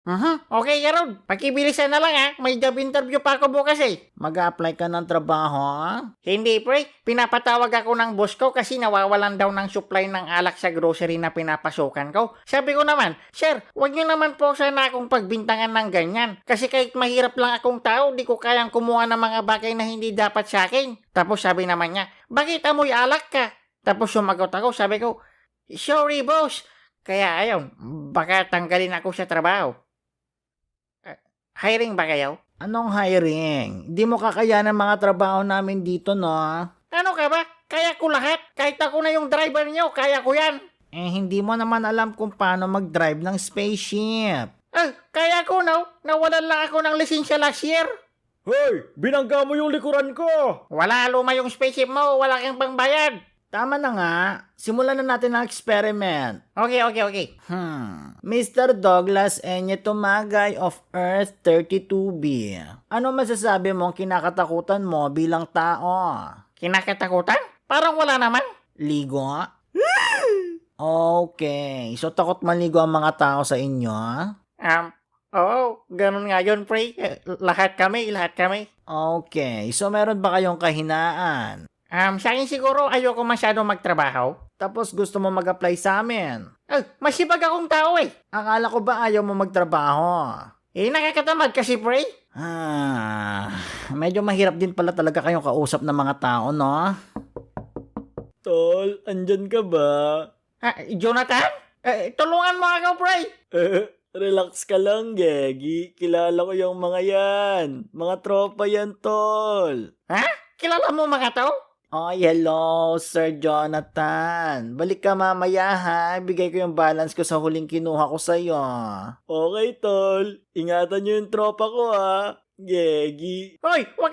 Okay, Karol. Pakibilisan na lang ha. May job interview pa ako bukas eh. Mag-a-apply ka ng trabaho? Hindi pre, pinapatawag ako ng boss ko kasi nawawalan daw ng supply ng alak sa grocery na pinapasukan ko. Sabi ko naman, Sir, wag niyo naman po sana akong pagbintangan ng ganyan. Kasi kahit mahirap lang akong tao, di ko kayang kumuha ng mga bagay na hindi dapat sa akin. Tapos sabi naman niya, bakit amoy alak ka? Tapos sumagot ako, sabi ko, sorry boss. Kaya ayun, baka tanggalin ako sa trabaho. Hiring ba kayo? Anong hiring? Di mo kakayanan mga trabaho namin dito, no? Ano ka ba? Kaya ko lahat. Kahit ako na yung driver niyo, kaya ko yan. Eh, hindi mo naman alam kung paano mag-drive ng spaceship. Kaya ko no. Nawalan lang ako ng lisensya last year. Hoy! Binangga mo yung likuran ko! Wala luma yung spaceship mo. Wala kang pangbayad. Tama na nga. Simulan na natin ang experiment. Okay. Mr. Douglas Enye Tumagay of Earth 32B. Ano masasabi mong kinakatakutan mo bilang tao? Kinakatakutan? Parang wala naman. Ligo? Okay. So takot maligo ang mga tao sa inyo? Ganun nga yun, pre. Lahat kami. Okay. So meron ba kayong kahinaan? Sa akin siguro ayoko masyado magtrabaho. Tapos gusto mo mag-apply sa amin? Masibag akong tao eh. Akala ko ba ayaw mo magtrabaho? Nakakatamad kasi, pre. Medyo mahirap din pala talaga kayong kausap ng mga tao, no? Tol, andyan ka ba? Jonathan? Tulungan mo ako, pre. Relax ka lang, Gegi. Kilala ko yung mga yan. Mga tropa yan, tol. Kilala mo mga tao? Oh, hello, Sir Jonathan. Balik ka mamaya, ha? Bigay ko yung balance ko sa huling kinuha ko sa'yo. Okay, tol. Ingatan nyo yung tropa ko, ha. Gegi. Hoy, wag